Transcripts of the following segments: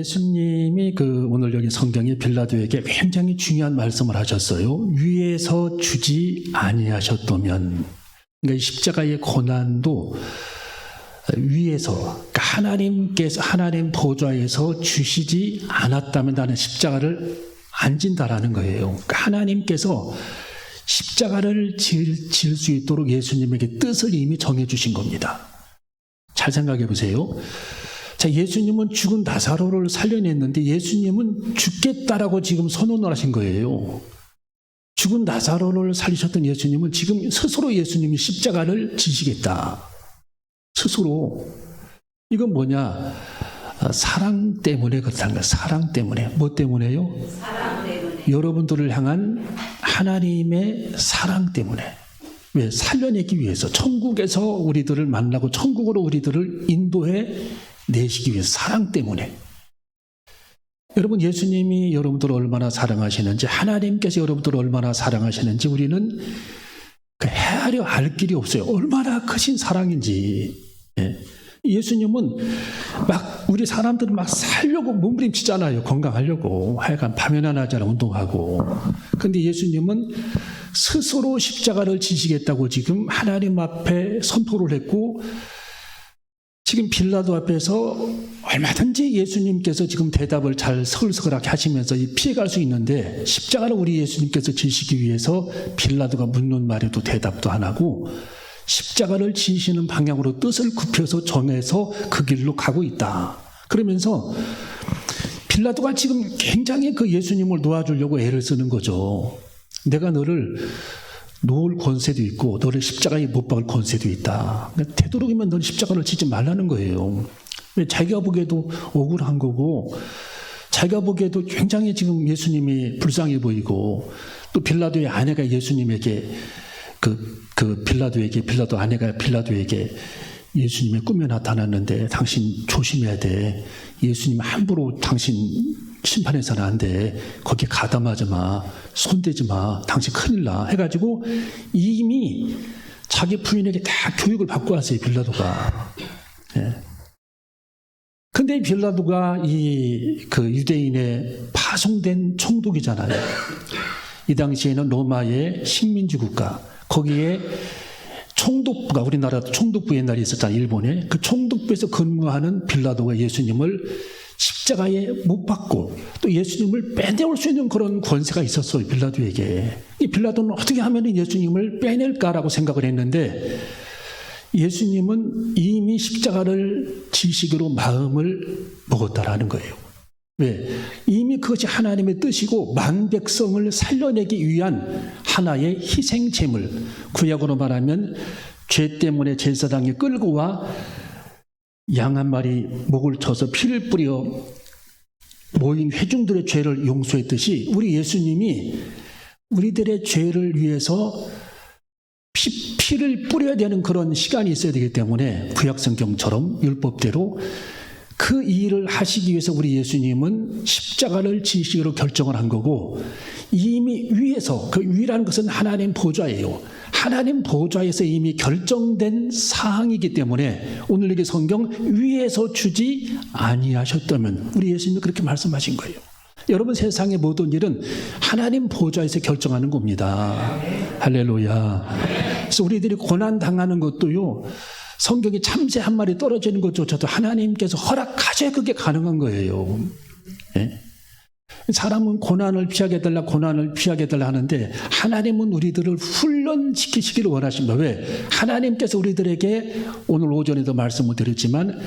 예수님이 오늘 여기 성경에 빌라도에게 굉장히 중요한 말씀을 하셨어요. 위에서 주지 아니하셨다면, 그러니까 십자가의 고난도 위에서, 그러니까 하나님께서 하나님 보좌에서 주시지 않았다면 나는 십자가를 안 진다라는 거예요. 그러니까 하나님께서 십자가를 질 수 있도록 예수님에게 뜻을 이미 정해주신 겁니다. 잘 생각해 보세요. 자, 예수님은 죽은 나사로를 살려냈는데 예수님은 죽겠다라고 지금 선언을 하신 거예요. 죽은 나사로를 살리셨던 예수님은 지금 스스로 예수님이 십자가를 지시겠다. 스스로. 이건 뭐냐? 사랑 때문에 그렇다는 거예요. 사랑 때문에. 뭐 때문에요? 사랑 때문에. 여러분들을 향한 하나님의 사랑 때문에. 왜? 살려내기 위해서. 천국에서 우리들을 만나고 천국으로 우리들을 인도해 내시기 위해서. 사랑 때문에. 여러분, 예수님이 여러분들을 얼마나 사랑하시는지, 하나님께서 여러분들을 얼마나 사랑하시는지 우리는 헤아려 알 길이 없어요. 얼마나 크신 사랑인지. 예. 예수님은 막 우리 사람들을 막 살려고 몸부림치잖아요. 건강하려고. 하여간 파면하잖아, 운동하고. 근데 예수님은 스스로 십자가를 지시겠다고 지금 하나님 앞에 선포를 했고, 지금 빌라도 앞에서 얼마든지 예수님께서 지금 대답을 잘 서글서글하게 하시면서 피해갈 수 있는데, 십자가를 우리 예수님께서 지시기 위해서 빌라도가 묻는 말에도 대답도 안 하고 십자가를 지시는 방향으로 뜻을 굽혀서 정해서 그 길로 가고 있다. 그러면서 빌라도가 지금 굉장히 예수님을 놓아주려고 애를 쓰는 거죠. 내가 너를 놓을 권세도 있고 너를 십자가에 못 박을 권세도 있다. 되도록이면 너는 십자가를 지지 말라는 거예요. 왜? 자기가 보기에도 억울한 거고, 자기가 보기에도 굉장히 지금 예수님이 불쌍해 보이고, 또 빌라도의 아내가 예수님에게 빌라도 아내가 빌라도에게 예수님의 꿈에 나타났는데 당신 조심해야 돼. 예수님 함부로 당신 심판해서는 안 돼. 거기에 가담하지 마. 손대지 마. 당신 큰일 나. 해가지고 이미 자기 부인에게 다 교육을 받고 왔어요, 빌라도가. 예. 근데 빌라도가 유대인의 파송된 총독이잖아요. 이 당시에는 로마의 식민지 국가, 거기에 총독부가, 우리나라도 총독부 옛날에 있었잖아요, 일본에. 그 총독부에서 근무하는 빌라도가 예수님을 십자가에 못 박고 또 예수님을 빼내올 수 있는 그런 권세가 있었어요, 빌라도에게. 이 빌라도는 어떻게 하면 예수님을 빼낼까라고 생각을 했는데, 예수님은 이미 십자가를 지시기로 마음을 먹었다라는 거예요. 왜? 이미 그것이 하나님의 뜻이고 만백성을 살려내기 위한 하나의 희생제물, 구약으로 말하면 죄 때문에 제사장이 끌고 와 양 한 마리 목을 쳐서 피를 뿌려 모인 회중들의 죄를 용서했듯이 우리 예수님이 우리들의 죄를 위해서 피를 뿌려야 되는 그런 시간이 있어야 되기 때문에 구약성경처럼 율법대로 그 일을 하시기 위해서 우리 예수님은 십자가를 지시기로 결정을 한 거고, 이미 위에서, 그 위라는 것은 하나님 보좌예요. 하나님 보좌에서 이미 결정된 사항이기 때문에 오늘 여기 성경 위에서 주지 아니하셨다면 우리 예수님이 그렇게 말씀하신 거예요. 여러분, 세상의 모든 일은 하나님 보좌에서 결정하는 겁니다. 할렐루야. 그래서 우리들이 고난당하는 것도요, 성경에 참새 한 마리 떨어지는 것조차도 하나님께서 허락하셔야 그게 가능한 거예요. 네? 사람은 고난을 피하게 해달라 하는데 하나님은 우리들을 훈련시키시기를 원하십니다. 왜? 하나님께서 우리들에게 오늘 오전에도 말씀을 드렸지만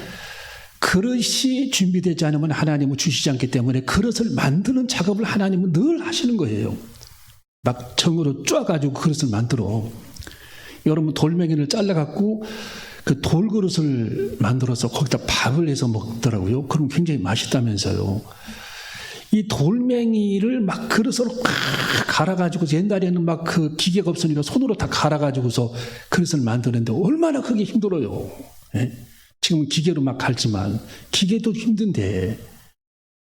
그릇이 준비되지 않으면 하나님은 주시지 않기 때문에 그릇을 만드는 작업을 하나님은 늘 하시는 거예요. 막 정으로 쪼아가지고 그릇을 만들어. 여러분, 돌멩이를 잘라갖고 그 돌그릇을 만들어서 거기다 밥을 해서 먹더라고요. 그럼 굉장히 맛있다면서요. 이 돌멩이를 막 그릇으로 막 갈아가지고, 옛날에는 막 그 기계가 없으니까 손으로 다 갈아가지고서 그릇을 만드는데 얼마나 그게 힘들어요. 예? 지금은 기계로 막 갈지만 기계도 힘든데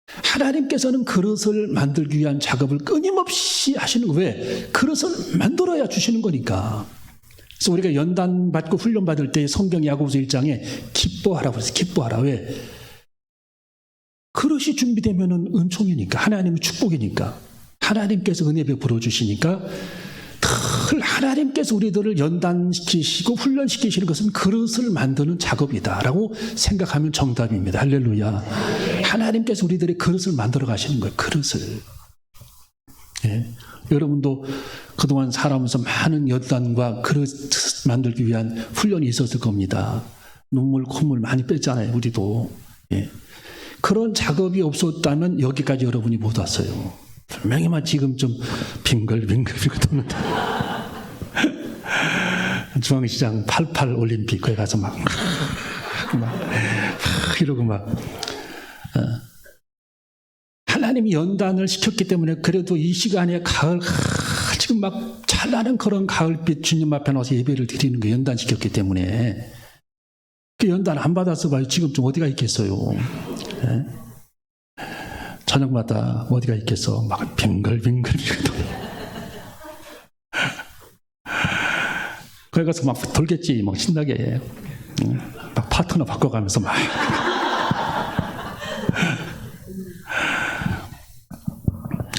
하나님께서는 그릇을 만들기 위한 작업을 끊임없이 하시는, 왜? 그릇을 만들어야 주시는 거니까. 그래서 우리가 연단 받고 훈련 받을 때 성경 야고보서 1장에 기뻐하라고 그랬어요. 기뻐하라. 왜? 그릇이 준비되면은 은총이니까, 하나님의 축복이니까, 하나님께서 은혜 베풀어 주시니까, 늘 하나님께서 우리들을 연단시키시고 훈련시키시는 것은 그릇을 만드는 작업이다라고 생각하면 정답입니다. 할렐루야. 하나님께서 우리들의 그릇을 만들어 가시는 거예요. 그릇을. 예. 여러분도 그동안 살아오면서 많은 연단과 그릇 만들기 위한 훈련이 있었을 겁니다. 눈물, 콧물 많이 뺐잖아요. 우리도. 예. 그런 작업이 없었다면 여기까지 여러분이 못 왔어요. 분명히만 지금 좀 빙글빙글 도는데. 중앙시장 88 올림픽 거기 가서 막 이러고 막 하나님이 연단을 시켰기 때문에 그래도 이 시간에 가을 지금 막 찬란한 그런 가을빛 주님 앞에 나와서 예배를 드리는 거 연단시켰기 때문에 그 연단 안 받았어 봐요. 지금 좀 어디가 있겠어요. 예? 저녁마다 어디가 있겠어. 막 빙글빙글 거기 가서 막 돌겠지. 막 신나게 막 파트너 바꿔가면서 막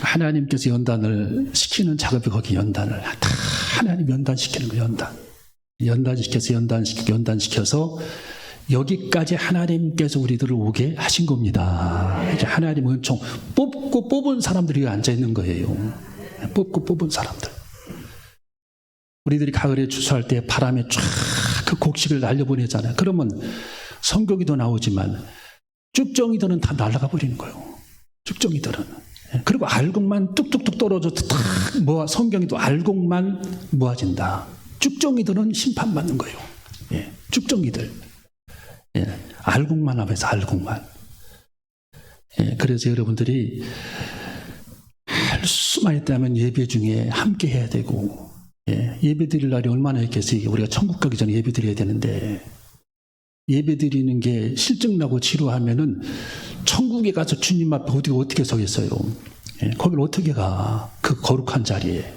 하나님께서 연단을 시키는 작업이 거기 연단을 다 하나님 연단시키는 거 연단시켜서 여기까지 하나님께서 우리들을 오게 하신 겁니다. 이제 하나님 은총 뽑은 사람들이 앉아 있는 거예요. 뽑은 사람들. 우리들이 가을에 추수할 때 바람에 쫙 그 곡식을 날려보내잖아요. 그러면 성경에도 나오지만 쭉정이들은 다 날아가 버리는 거예요. 쭉정이들은. 그리고 알곡만 뚝뚝뚝 떨어져 성경에도 알곡만 모아진다. 쭉정이들은 심판받는 거예요. 예, 쭉정이들. 예, 알곡만 하면서 알곡만. 예, 그래서 여러분들이 할 수만 있다면 예배 중에 함께 해야 되고, 예배 드릴 날이 얼마나 있겠어요. 우리가 천국 가기 전에 예배 드려야 되는데, 예배 드리는 게 실증나고 지루하면은 천국에 가서 주님 앞에 어떻게 서겠어요. 거길 어떻게 가. 그 거룩한 자리에.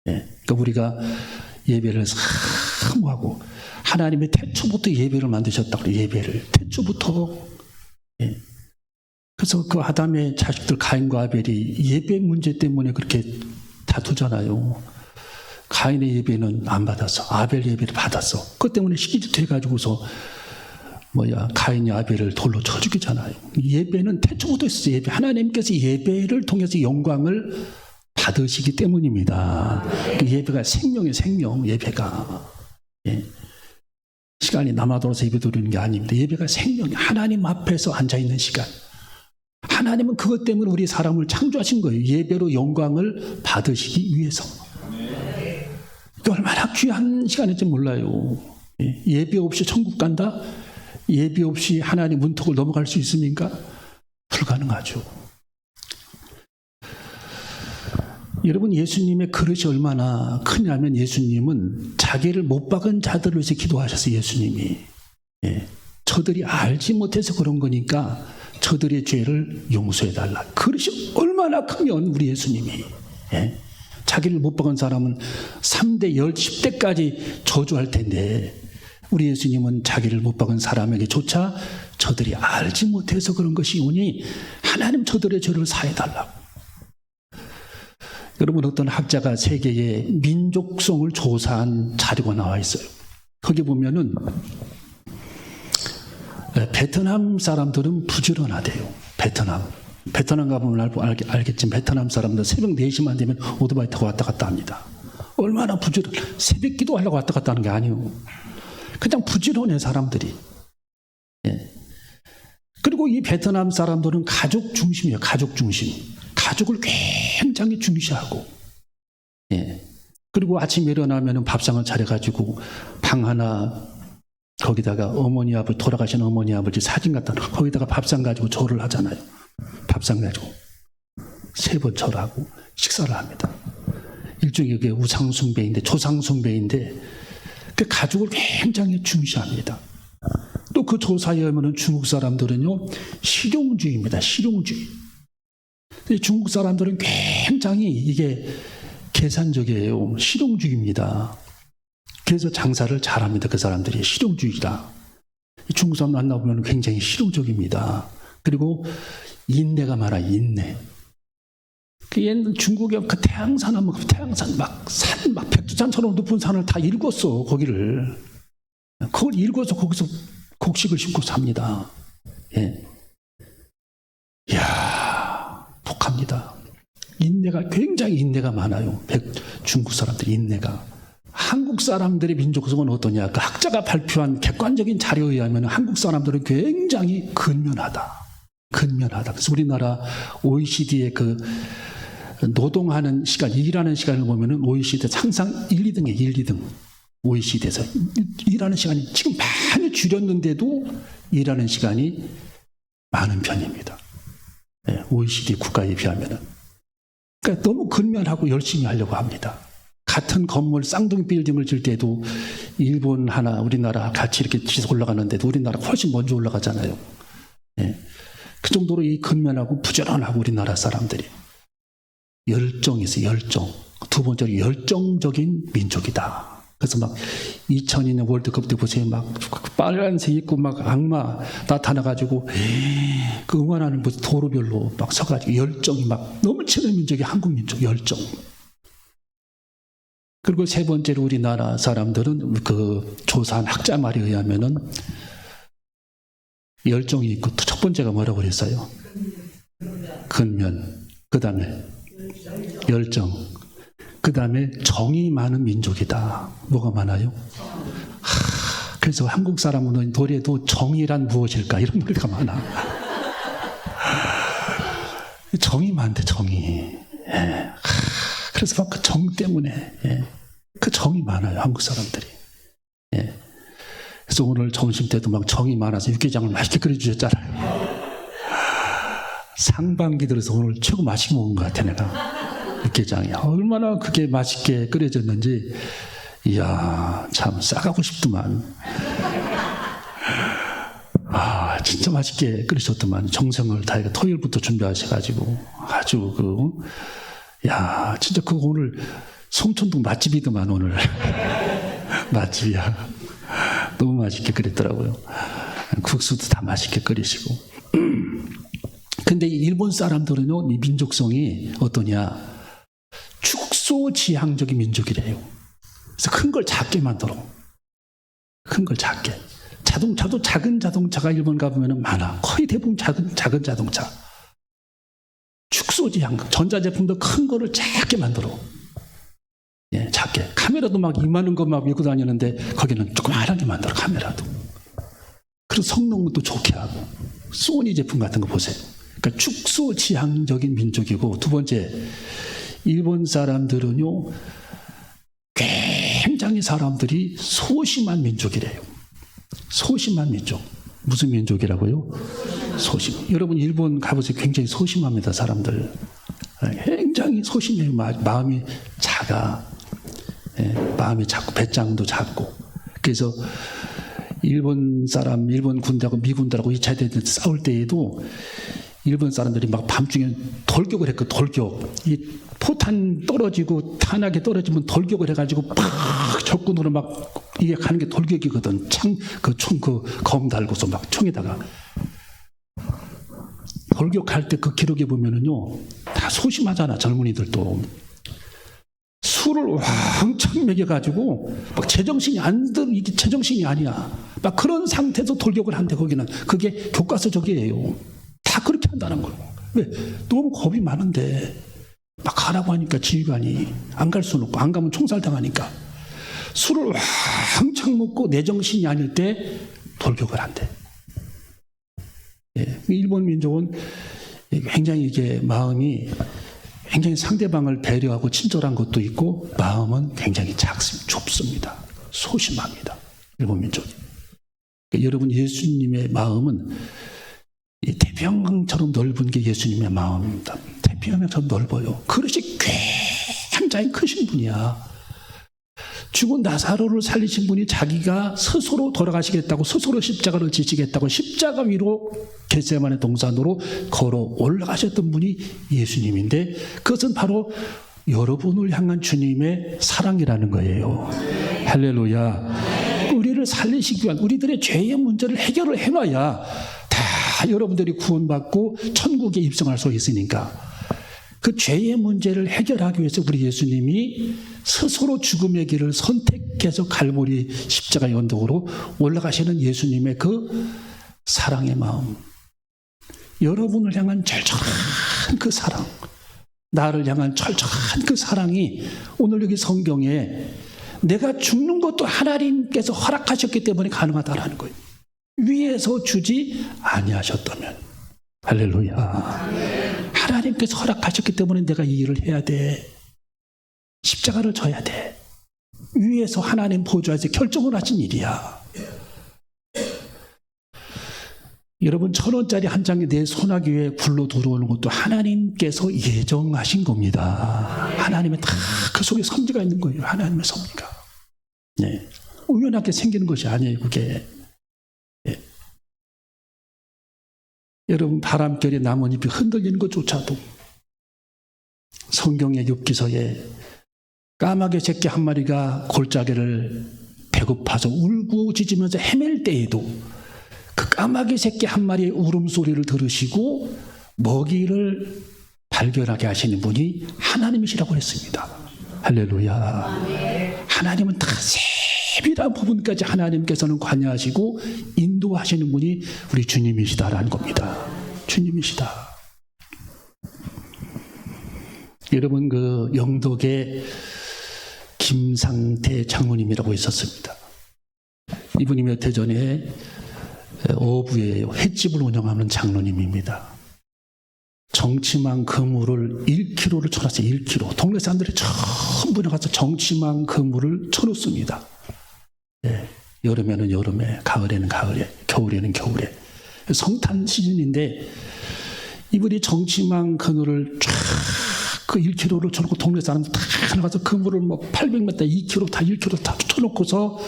그러니까 우리가 예배를 사모하고 하나님의 태초부터 예배를 만드셨다 그래요. 예배를 태초부터. 그래서 그 아담의 자식들 가인과 아벨이 예배 문제 때문에 그렇게 다투잖아요. 가인의 예배는 안 받았어. 아벨 예배를 받았어. 그것 때문에 시기질투해가지고서 가인이 아벨을 돌로 쳐 죽이잖아요. 예배는 태초부터 있었어요. 예배. 하나님께서 예배를 통해서 영광을 받으시기 때문입니다. 그 예배가 생명의 생명, 예배가. 시간이 남아돌아서 예배 드리는 게 아닙니다. 예배가 생명이 하나님 앞에서 앉아있는 시간. 하나님은 그것 때문에 우리 사람을 창조하신 거예요. 예배로 영광을 받으시기 위해서. 얼마나 귀한 시간인지 몰라요. 예배 없이 천국 간다? 예배 없이 하나님 문턱을 넘어갈 수 있습니까? 불가능하죠. 여러분, 예수님의 그릇이 얼마나 크냐면 예수님은 자기를 못 박은 자들을 위해서 기도하셨어요. 예수님이. 저들이 알지 못해서 그런 거니까 저들의 죄를 용서해달라. 그릇이 얼마나 크면 우리 예수님이. 자기를 못 박은 사람은 3대, 10대까지 저주할 텐데 우리 예수님은 자기를 못 박은 사람에게조차 저들이 알지 못해서 그런 것이 오니 하나님 저들의 죄를 사해달라고. 여러분, 어떤 학자가 세계의 민족성을 조사한 자료가 나와 있어요. 거기 보면은 베트남 사람들은 부지런하대요. 베트남 가보면 알겠지만 베트남 사람들 새벽 4시만 되면 오토바이 타고 왔다 갔다 합니다. 얼마나 새벽 기도하려고 왔다 갔다 하는 게 아니에요. 그냥 부지런해 사람들이. 그리고 이 베트남 사람들은 가족 중심이에요. 가족 중심. 가족을 굉장히 중시하고. 그리고 아침에 일어나면 밥상을 차려가지고 방 하나 거기다가 돌아가신 어머니 아버지 사진 갖다 놓고 거기다가 밥상 가지고 절을 하잖아요. 밥상 가지고 3번 절하고 식사를 합니다. 일종의 그게 우상숭배인데 조상숭배인데 그 가족을 굉장히 중시합니다. 또 그 조사에 의하면 중국 사람들은요 실용주의입니다. 실용주의. 중국 사람들은 굉장히 이게 계산적이에요. 실용주의입니다. 그래서 장사를 잘합니다. 그 사람들이 실용주의다. 중국 사람 만나보면 굉장히 실용적입니다. 그리고 인내가 많아요. 인내. 그 옛날 중국에 그 태양산 하면 그 태양산 막 산 막 백두산처럼 높은 산을 다 읽었어. 거기를. 그걸 읽어서 거기서 곡식을 심고 삽니다. 예. 이야, 독합니다. 인내가 굉장히 인내가 많아요. 중국 사람들이 인내가. 한국 사람들의 민족성은 어떠냐? 그 학자가 발표한 객관적인 자료에 의하면 한국 사람들은 굉장히 근면하다. 근면하다. 그래서 우리나라 OECD의 그 노동하는 시간, 일하는 시간을 보면은 OECD에서 항상 1, 2등이에요. 1, 2등. OECD에서 일하는 시간이 지금 많이 줄였는데도 일하는 시간이 많은 편입니다. 네, OECD 국가에 비하면은. 그러니까 너무 근면하고 열심히 하려고 합니다. 같은 건물 쌍둥이 빌딩을 질 때도 일본 하나 우리나라 같이 이렇게 지속 올라가는데도 우리나라 훨씬 먼저 올라가잖아요. 네. 그 정도로 이 근면하고 부지런하고 우리나라 사람들이 열정이 있어요. 열정. 두 번째로 열정적인 민족이다. 그래서 막 2002년 월드컵 때 보세요. 막 빨간색 입고 막 악마 나타나가지고 그 응원하는 도로별로 막 서가지고 열정이 막 넘치는 민족이 한국 민족 열정. 그리고 세 번째로 우리나라 사람들은 그 조사한 학자 말에 의하면은 열정이 있고 첫 번째가 뭐라고 그랬어요? 근면. 그 다음에 열정. 그 다음에 정이 많은 민족이다. 뭐가 많아요? 그래서 한국 사람은 노래도 정의란 무엇일까? 이런 노래가 많아. 정이 많대, 정이. 예. 그래서 막 그 정 때문에, 예. 그 정이 많아요, 한국 사람들이. 예. 그래서 오늘 점심 때도 막 정이 많아서 육개장을 맛있게 끓여주셨잖아요. 상반기 들어서 오늘 최고 맛있게 먹은 것 같아, 내가. 육개장이 얼마나 그게 맛있게 끓여졌는지, 이야, 참 싸가고 싶더만. 아, 진짜 맛있게 끓이셨더만. 정성을 다해서 토요일부터 준비하셔가지고 아주 야, 진짜 그거 오늘 송천동 맛집이더만 오늘. 맛집이야. 너무 맛있게 끓였더라고요. 국수도 다 맛있게 끓이시고. 근데 일본 사람들은요, 이 민족성이 어떠냐? 축소지향적인 민족이래요. 그래서 큰 걸 작게 만들어. 큰 걸 작게. 자동차도 작은 자동차가 일본 가보면 많아. 거의 대부분 작은 자동차. 축소지향. 전자제품도 큰 거를 작게 만들어. 예, 작게. 카메라도 막 이만한 거 막 메고 다니는데 거기는 조그마하게 만들어, 카메라도. 그리고 성능도 좋게 하고. 소니 제품 같은 거 보세요. 그러니까 축소지향적인 민족이고, 두 번째, 일본 사람들은요, 굉장히 사람들이 소심한 민족이래요. 소심한 민족. 무슨 민족이라고요? 소심. 여러분 일본 가보세요. 굉장히 소심합니다, 사람들. 굉장히 소심해요. 마음이 작아. 예, 마음이 작고 배짱도 작고. 그래서 일본 군대하고 미군들하고 2차 대전 싸울 때에도 일본 사람들이 막 밤중에 돌격을 했고, 돌격. 이 포탄 떨어지고 탄약이 떨어지면 돌격을 해가지고 팍 적군으로 막 이게 가는 게 돌격이거든. 총 검 달고서 막 총에다가. 돌격할 때 그 기록에 보면은요, 다 소심하잖아, 젊은이들도. 술을 왕창 먹여가지고 막 이게 제정신이 아니야. 막 그런 상태에서 돌격을 한대, 거기는. 그게 교과서적이에요. 다 그렇게 한다는 거예요. 왜? 너무 겁이 많은데 막 가라고 하니까 지휘관이 안 갈 수는 없고, 안 가면 총살당하니까 술을 왕창 먹고 내 정신이 아닐 때 돌격을 한대. 예, 일본 민족은 굉장히 이게 마음이 굉장히 상대방을 배려하고 친절한 것도 있고, 마음은 굉장히 좁습니다. 소심합니다, 일본 민족이. 그러니까 여러분, 예수님의 마음은 이 태평양처럼 넓은 게 예수님의 마음입니다. 태평양처럼 넓어요. 그릇이 굉장히 크신 분이야. 죽은 나사로를 살리신 분이 자기가 스스로 돌아가시겠다고, 스스로 십자가를 지시겠다고 십자가 위로 겟세마네 동산으로 걸어 올라가셨던 분이 예수님인데, 그것은 바로 여러분을 향한 주님의 사랑이라는 거예요. 할렐루야. 우리를 살리시기 위한, 우리들의 죄의 문제를 해결을 해놔야 다 여러분들이 구원받고 천국에 입성할 수 있으니까 그 죄의 문제를 해결하기 위해서 우리 예수님이 스스로 죽음의 길을 선택해서 갈보리 십자가의 언덕으로 올라가시는 예수님의 그 사랑의 마음, 여러분을 향한 절절한 그 사랑, 나를 향한 절절한 그 사랑이 오늘 여기 성경에 내가 죽는 것도 하나님께서 허락하셨기 때문에 가능하다라는 거예요. 위에서 주지 아니하셨다면. 할렐루야. 하나님께서 허락하셨기 때문에 내가 이 일을 해야 돼. 십자가를 져야 돼. 위에서 하나님 보좌에서 결정을 하신 일이야. 여러분 1,000원짜리 한 장이 내 손아귀에 굴러 들어오는 것도 하나님께서 예정하신 겁니다. 하나님의 다 그 속에 섭리가 있는 거예요. 하나님의 섭리가. 네. 우연하게 생기는 것이 아니에요. 그게. 네. 여러분 바람결에 나뭇잎이 흔들리는 것조차도 성경의 욥기서에 까마귀 새끼 한 마리가 골짜기를 배고파서 울고짖으면서 헤맬 때에도 그 까마귀 새끼 한 마리의 울음소리를 들으시고 먹이를 발견하게 하시는 분이 하나님이시라고 했습니다. 할렐루야. 하나님은 다 세밀한 부분까지 하나님께서는 관여하시고 인도하시는 분이 우리 주님이시다라는 겁니다. 주님이시다. 여러분 그 영덕에 김상태 장로님이라고 있었습니다. 이분이 몇 해 전에 어부에 횟집을 운영하는 장로님입니다. 정치망 그물을 1kg를 쳐놨어요. 1kg. 동네 사람들이 전부 나가서 정치망 그물을 쳐놓습니다. 네. 여름에는 여름에, 가을에는 가을에, 겨울에는 겨울에. 성탄 시즌인데 이분이 정치망 그물을 쫙 그 1kg를 쳐놓고 동네 사람들 다 나가서 그물을 뭐 800m, 2kg 다 1kg 다 쳐놓고서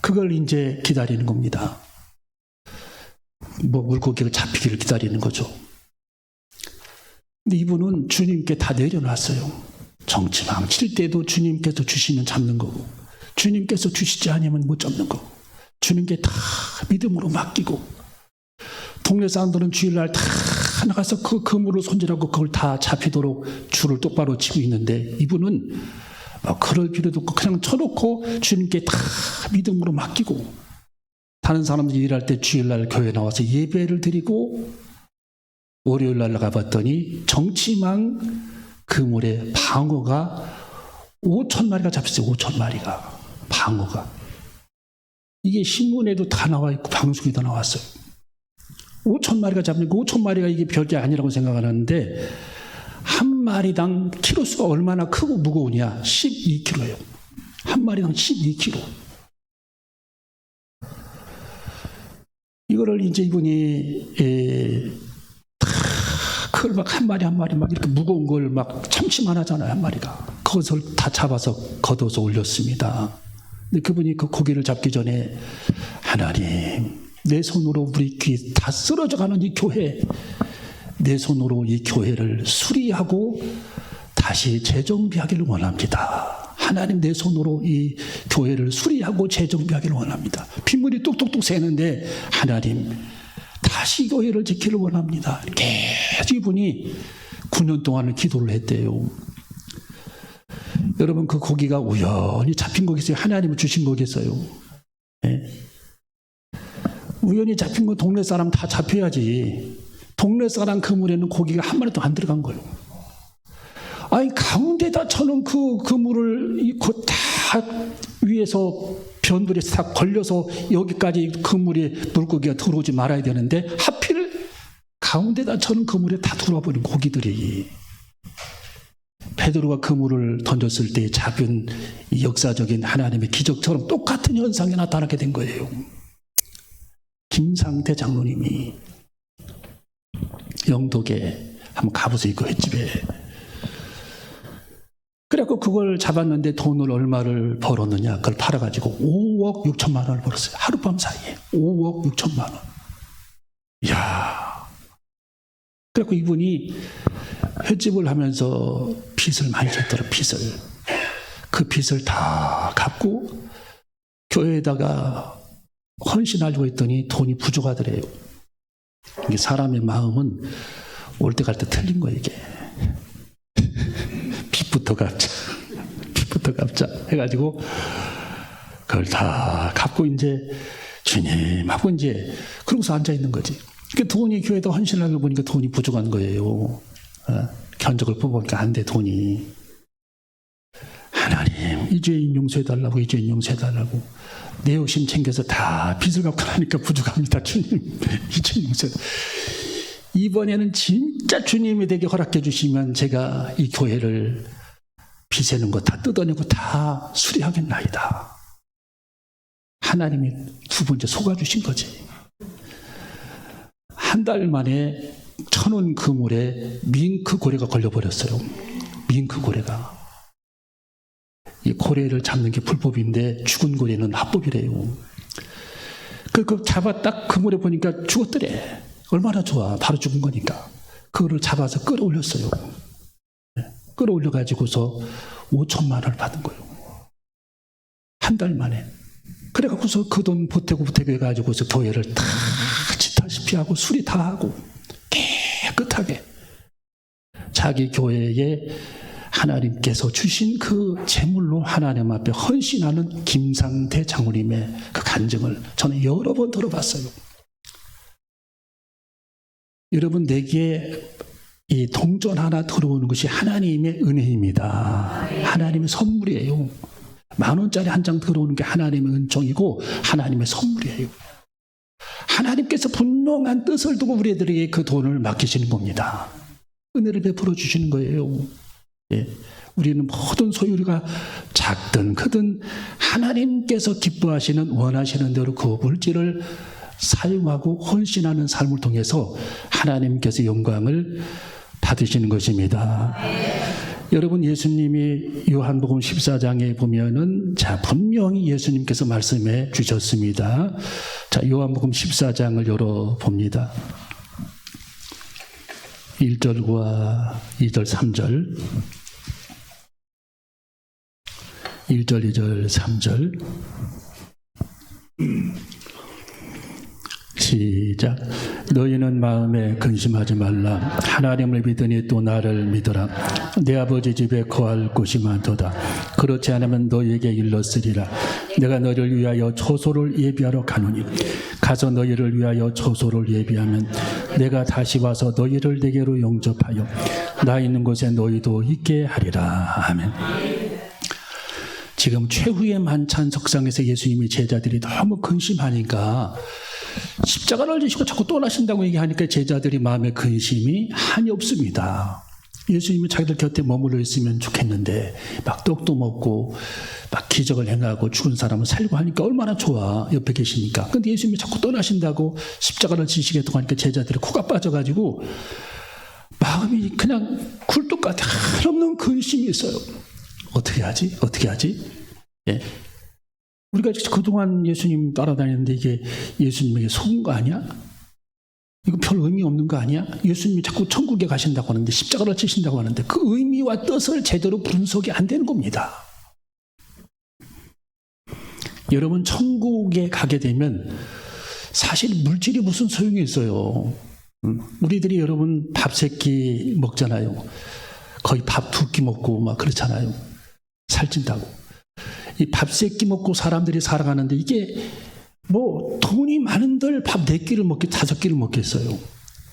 그걸 이제 기다리는 겁니다. 뭐 물고기가 잡히기를 기다리는 거죠. 근데 이분은 주님께 다 내려놨어요. 정치망 칠 때도 주님께서 주시면 잡는 거고 주님께서 주시지 않으면 못 잡는 거고 주님께 다 믿음으로 맡기고 동네 사람들은 주일날 다 나가서 그 그물을 손질하고 그걸 다 잡히도록 줄을 똑바로 치고 있는데 이분은 그럴 필요도 없고 그냥 쳐놓고 주님께 다 믿음으로 맡기고 다른 사람들이 일할 때 주일날 교회 나와서 예배를 드리고 월요일날 나가봤더니 정치망 그물에 방어가 5,000마리가 잡혔어요. 5,000마리가 방어가. 이게 신문에도 다 나와 있고 방송에도 나왔어요. 5,000마리가 잡히니까 5,000마리가 이게 별게 아니라고 생각하는데 한 마리당 키로수가 얼마나 크고 무거우냐? 12kg예요. 한 마리당 12kg. 이거를 이제 이분이 그걸 막 한 마리 막 이렇게 무거운 걸 막 참치만 하잖아요. 한 마리가. 그것을 다 잡아서 걷어서 올렸습니다. 근데 그분이 그 고기를 잡기 전에 하나님 내 손으로 우리 귀 다 쓰러져가는 이 교회 내 손으로 이 교회를 수리하고 다시 재정비하기를 원합니다. 하나님 내 손으로 이 교회를 수리하고 재정비하기를 원합니다. 빗물이 뚝뚝뚝 새는데 하나님 다시 교회를 지키기를 원합니다. 계속 이분이 9년 동안을 기도를 했대요. 여러분 그 고기가 우연히 잡힌 거겠어요? 하나님을 주신 거겠어요? 네? 우연히 잡힌 건 동네 사람 다 잡혀야지. 동네 사람 그물에는 고기가 한 마리도 안 들어간 거예요. 아니 가운데다 저는 그 그물을 다 위에서 변들이 다 걸려서 여기까지 그물에 물고기가 들어오지 말아야 되는데 하필 가운데다 저는 그물에 다 들어와 버린 고기들이. 베드로가 그물을 던졌을 때 작은 역사적인 하나님의 기적처럼 똑같은 현상이 나타나게 된 거예요. 김상태 장로님이 영덕에 한번 가보세요. 그 횟집에. 그래갖고 그걸 잡았는데 돈을 얼마를 벌었느냐. 그걸 팔아가지고 5억 6천만 원을 벌었어요. 하룻밤 사이에 5억 6천만 원. 이야. 그래갖고 이분이 횟집을 하면서 빚을 많이 졌더라. 빚을. 그 빚을 다 갚고 교회에다가 헌신하려고 했더니 돈이 부족하더래요. 이게 사람의 마음은 올 때 갈 때 틀린 거예요, 이게. 빚부터 갚자. 빚부터 갚자. 해가지고, 그걸 다 갚고 이제 주님 하고 이제 그러고서 앉아있는 거지. 그러니까 돈이 교회에다 헌신하고 보니까 돈이 부족한 거예요. 견적을 뽑아보니까 안 돼, 돈이. 하나님, 이 죄인 용서해달라고, 이 죄인 용서해달라고. 내 욕심 챙겨서 다 빚을 갚고 나니까 부족합니다, 주님. 이 죄인 용서해. 이번에는 진짜 주님이 되게 허락해 주시면 제가 이 교회를 빚에는 거 다 뜯어내고 다 수리하겠나이다. 하나님이 두 번째 속아주신 거지. 한 달 만에 1,000원 그물에 밍크 고래가 걸려버렸어요. 밍크 고래가. 이 고래를 잡는 게 불법인데 죽은 고래는 합법이래요. 그 잡아 딱 그물에 보니까 죽었더래. 얼마나 좋아. 바로 죽은 거니까. 그거를 잡아서 끌어올렸어요. 끌어올려가지고서 5천만 원을 받은 거예요. 한 달 만에. 그래갖고서 그 돈 보태고 해가지고서 교회를 다 짓다시피 하고 수리 다 하고 깨끗하게 자기 교회에 하나님께서 주신 그 재물로 하나님 앞에 헌신하는 김상태 장로님의 그 간증을 저는 여러 번 들어봤어요. 여러분, 내게 이 동전 하나 들어오는 것이 하나님의 은혜입니다. 하나님의 선물이에요. 10,000원짜리 한 장 들어오는 게 하나님의 은총이고 하나님의 선물이에요. 하나님께서 분명한 뜻을 두고 우리들에게 그 돈을 맡기시는 겁니다. 은혜를 베풀어 주시는 거예요. 예. 우리는 모든 소유가 작든 크든 하나님께서 기뻐하시는 원하시는 대로 그 물질을 사용하고 헌신하는 삶을 통해서 하나님께서 영광을 받으시는 것입니다. 여러분, 예수님이 요한복음 14장에 보면은 자, 분명히 예수님께서 말씀해 주셨습니다. 자, 요한복음 14장을 열어봅니다. 1절과 2절, 3절. 1절, 2절, 3절. 시작. 너희는 마음에 근심하지 말라. 하나님을 믿으니 또 나를 믿어라. 내 아버지 집에 거할 곳이 많도다. 그렇지 않으면 너희에게 일렀으리라. 내가 너희를 위하여 초소를 예비하러 가노니 가서 너희를 위하여 초소를 예비하면 내가 다시 와서 너희를 내게로 영접하여 나 있는 곳에 너희도 있게 하리라. 아멘. 지금 최후의 만찬 석상에서 예수님이 제자들이 너무 근심하니까 십자가를 지시고 자꾸 떠나신다고 얘기하니까 제자들이 마음에 근심이 한이 없습니다. 예수님이 자기들 곁에 머물러 있으면 좋겠는데 막 떡도 먹고 막 기적을 행하고 죽은 사람을 살리고 하니까 얼마나 좋아, 옆에 계시니까. 근데 예수님이 자꾸 떠나신다고 십자가를 지시겠다고 하니까 제자들이 코가 빠져가지고 마음이 그냥 굴뚝같이 한없는 근심이 있어요. 어떻게 하지? 어떻게 하지? 예. 우리가 그동안 예수님 따라다녔는데 이게 예수님에게 속은 거 아니야? 이거 별 의미 없는 거 아니야? 예수님이 자꾸 천국에 가신다고 하는데 십자가를 지신다고 하는데 그 의미와 뜻을 제대로 분석이 안 되는 겁니다. 여러분, 천국에 가게 되면 사실 물질이 무슨 소용이 있어요. 우리들이 여러분 밥 3끼 먹잖아요. 거의 밥 2끼 먹고 막 그렇잖아요. 살찐다고. 이 밥 3끼 먹고 사람들이 살아가는데 이게 뭐 돈이 많은들 밥 4끼를 먹겠, 5끼를 먹겠어요.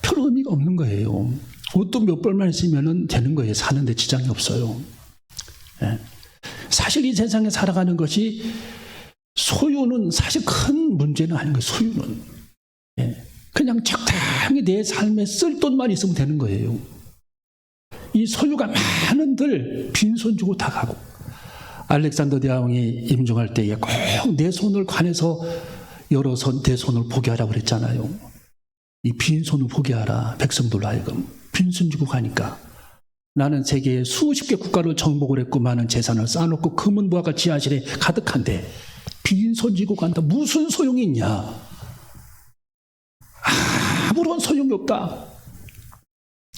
별 의미가 없는 거예요. 옷도 몇 벌만 있으면 되는 거예요. 사는데 지장이 없어요. 예. 사실 이 세상에 살아가는 것이 소유는 사실 큰 문제는 아닌 거예요. 소유는. 예. 그냥 적당히 내 삶에 쓸 돈만 있으면 되는 거예요. 이 소유가 많은들 빈손 주고 다 가고. 알렉산더 대왕이 임종할 때에 꼭 내 손을 관해서 열어서 내 손을 보게 하라고 그랬잖아요. 이 빈손을 보게 하라. 백성들로 하여금. 빈손 주고 가니까. 나는 세계에 수십 개 국가를 정복을 했고 많은 재산을 쌓아놓고 금은 보화가 지하실에 가득한데 빈손 쥐고 간다. 무슨 소용이 있냐. 아무런 소용이 없다.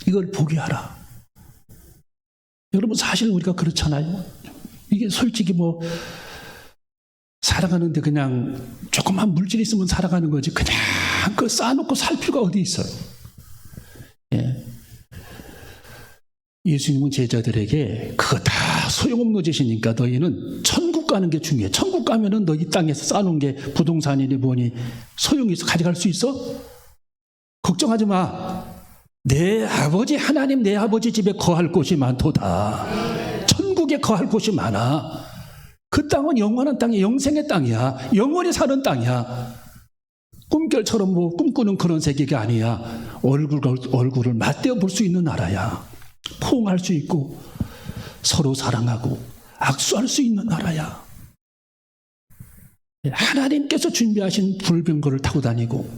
이걸 보게 하라. 여러분, 사실 우리가 그렇잖아요. 이게 솔직히 뭐 살아가는데 그냥 조금만 물질이 있으면 살아가는 거지 그냥 그거 쌓아놓고 살 필요가 어디 있어요. 예. 예수님은 제자들에게 그거 다 소용없는 짓이니까 너희는 천국 가는 게 중요해. 천국 가면은 너 이 땅에서 쌓아놓은 게 부동산이니 뭐니 소용이 있어? 가져갈 수 있어? 걱정하지 마. 내 아버지 하나님 내 아버지 집에 거할 곳이 많도다. 천국에 거할 곳이 많아. 그 땅은 영원한 땅이야. 영생의 땅이야. 영원히 사는 땅이야. 꿈결처럼 뭐 꿈꾸는 그런 세계가 아니야. 얼굴을 맞대어 볼 수 있는 나라야. 포옹할 수 있고 서로 사랑하고 악수할 수 있는 나라야. 하나님께서 준비하신 불병거를 타고 다니고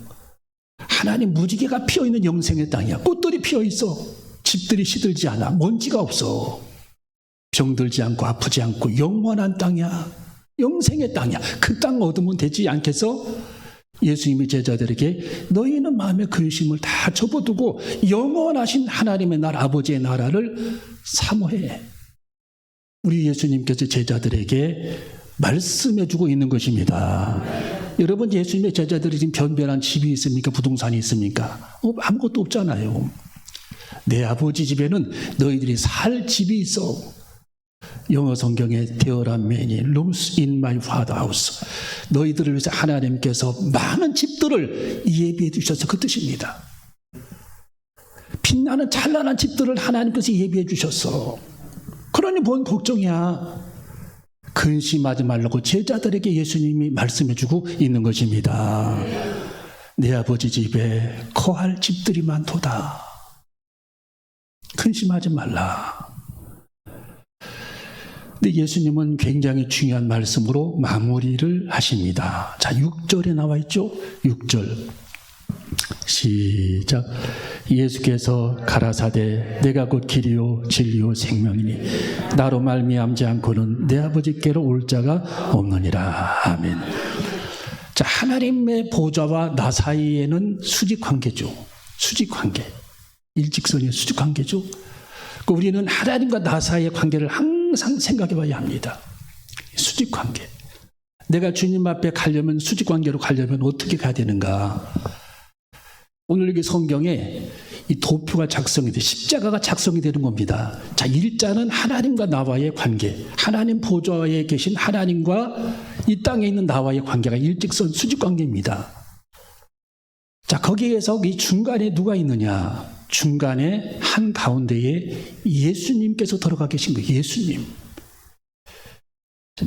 하나님 무지개가 피어있는 영생의 땅이야. 꽃들이 피어있어. 집들이 시들지 않아. 먼지가 없어. 병들지 않고 아프지 않고 영원한 땅이야. 영생의 땅이야. 그 땅 얻으면 되지 않겠어? 예수님이 제자들에게 너희는 마음의 근심을 다 접어두고 영원하신 하나님의 나라 아버지의 나라를 사모해. 우리 예수님께서 제자들에게 말씀해주고 있는 것입니다. 여러분 예수님의 제자들이 지금 변변한 집이 있습니까? 부동산이 있습니까? 아무것도 없잖아요. 내 아버지 집에는 너희들이 살 집이 있어. 영어 성경에 There are many rooms in my father's house. 너희들을 위해서 하나님께서 많은 집들을 예비해 주셔서 그 뜻입니다. 빛나는 찬란한 집들을 하나님께서 예비해 주셨어. 그러니 뭔 걱정이야. 근심하지 말라고 제자들에게 예수님이 말씀해 주고 있는 것입니다. 내 아버지 집에 거할 집들이 많도다. 근심하지 말라. 근데 예수님은 굉장히 중요한 말씀으로 마무리를 하십니다. 자, 6절에 나와 있죠? 6절. 시작. 예수께서 가라사대 내가 곧 길이요 진리요 생명이니 나로 말미암지 않고는 내 아버지께로 올 자가 없느니라. 아멘. 자, 하나님의 보좌와 나 사이에는 수직관계죠. 수직관계. 일직선의 수직관계죠. 우리는 하나님과 나 사이의 관계를 항상 생각해 봐야 합니다. 수직관계. 내가 주님 앞에 가려면 수직관계로 가려면 어떻게 가야 되는가. 오늘 여기 성경에 이 도표가 작성이 돼 십자가가 작성이 되는 겁니다. 자, 일자는 하나님과 나와의 관계. 하나님 보좌에 계신 하나님과 이 땅에 있는 나와의 관계가 일직선 수직관계입니다. 자, 거기에서 이 중간에 누가 있느냐. 중간에 한가운데에 예수님께서 들어가 계신 거예요. 예수님.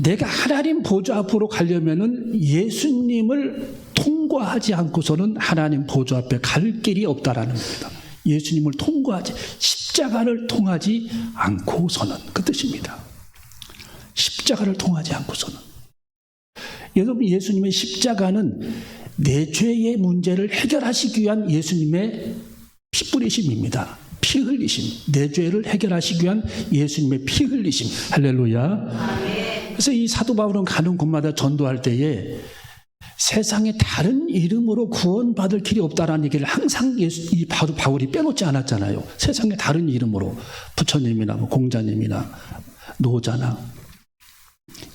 내가 하나님 보좌 앞으로 가려면은 예수님을 통과하지 않고서는 하나님 보좌 앞에 갈 길이 없다라는 겁니다. 예수님을 통과하지, 십자가를 통하지 않고서는 그 뜻입니다. 십자가를 통하지 않고서는. 여러분, 예수님의 십자가는 내 죄의 문제를 해결하시기 위한 예수님의 피 뿌리심입니다. 피 흘리심. 내 죄를 해결하시기 위한 예수님의 피 흘리심. 할렐루야. 그래서 이 사도 바울은 가는 곳마다 전도할 때에 세상에 다른 이름으로 구원받을 길이 없다라는 얘기를 항상 이 바울이 빼놓지 않았잖아요. 세상에 다른 이름으로 부처님이나 뭐 공자님이나 노자나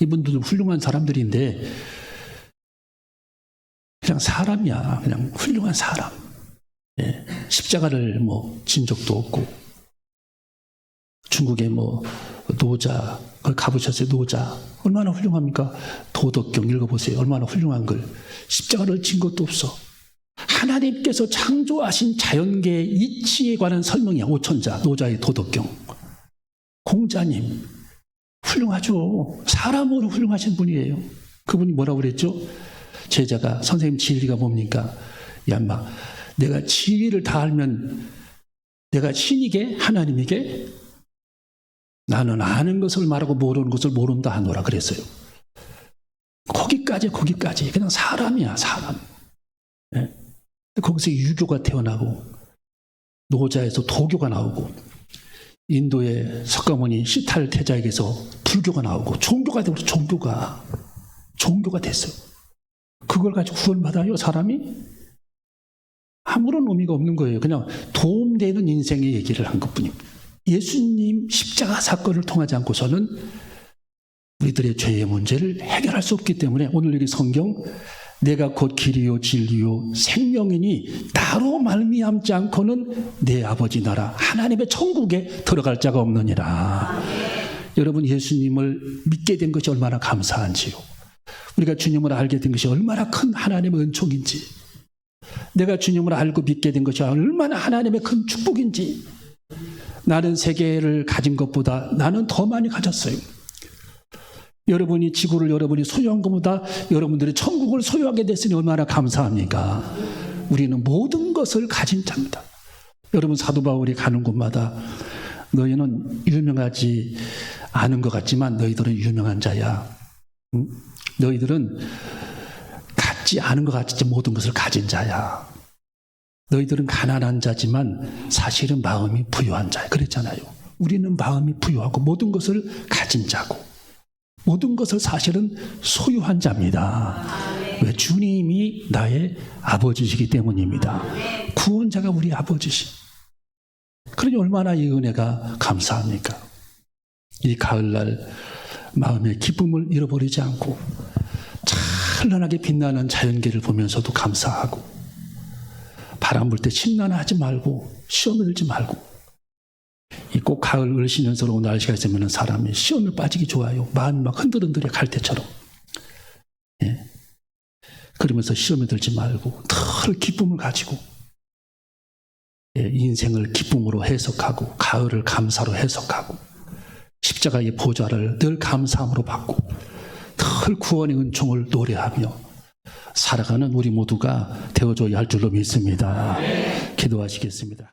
이분들도 훌륭한 사람들인데 그냥 사람이야. 그냥 훌륭한 사람. 예, 십자가를 뭐 진 적도 없고 중국에 뭐 노자 그걸 가보셨어요? 노자 얼마나 훌륭합니까? 도덕경 읽어보세요. 얼마나 훌륭한 걸. 십자가를 진 것도 없어. 하나님께서 창조하신 자연계의 이치에 관한 설명이야. 오천자 노자의 도덕경. 공자님 훌륭하죠. 사람으로 훌륭하신 분이에요. 그분이 뭐라고 그랬죠? 제자가 선생님 진리가 뭡니까? 야 인마 내가 진리를 다 알면 내가 신이게 하나님에게 나는 아는 것을 말하고 모르는 것을 모른다 하노라 그랬어요. 거기까지 그냥 사람이야. 사람. 네? 거기서 유교가 태어나고 노자에서 도교가 나오고 인도의 석가모니 시탈 태자에게서 불교가 나오고 종교가 되고 종교가 됐어요. 그걸 가지고 구원받아요 사람이? 아무런 의미가 없는 거예요. 그냥 도움되는 인생의 얘기를 한 것뿐입니다. 예수님 십자가 사건을 통하지 않고서는 우리들의 죄의 문제를 해결할 수 없기 때문에 오늘 여기 성경 내가 곧 길이요 진리요 생명이니 나로 말미암지 않고는 내 아버지 나라 하나님의 천국에 들어갈 자가 없느니라. 여러분 예수님을 믿게 된 것이 얼마나 감사한지요. 우리가 주님을 알게 된 것이 얼마나 큰 하나님의 은총인지, 내가 주님을 알고 믿게 된 것이 얼마나 하나님의 큰 축복인지. 나는 세계를 가진 것보다 나는 더 많이 가졌어요. 여러분이 지구를 여러분이 소유한 것보다 여러분들이 천국을 소유하게 됐으니 얼마나 감사합니까? 우리는 모든 것을 가진 자입니다. 여러분 사도 바울이 가는 곳마다 너희는 유명하지 않은 것 같지만 너희들은 유명한 자야. 너희들은 갖지 않은 것 같지 모든 것을 가진 자야. 너희들은 가난한 자지만 사실은 마음이 부유한 자야. 그랬잖아요. 우리는 마음이 부유하고 모든 것을 가진 자고 모든 것을 사실은 소유한 자입니다. 왜? 주님이 나의 아버지시기 때문입니다. 구원자가 우리 아버지시. 그러니 얼마나 이 은혜가 감사합니까? 이 가을날 마음의 기쁨을 잃어버리지 않고 찬란하게 빛나는 자연계를 보면서도 감사하고, 바람 불 때 심란하지 말고 시험에 들지 말고, 이 꼭 가을 을씨년스러운 날씨가 있으면 사람이 시험에 빠지기 좋아요. 마음이 막 흔들흔들해 갈 때처럼. 예. 그러면서 시험에 들지 말고 늘 기쁨을 가지고, 예, 인생을 기쁨으로 해석하고 가을을 감사로 해석하고 십자가의 보좌를 늘 감사함으로 받고 늘 구원의 은총을 노래하며 살아가는 우리 모두가 되어줘야 할 줄로 믿습니다. 기도하시겠습니다.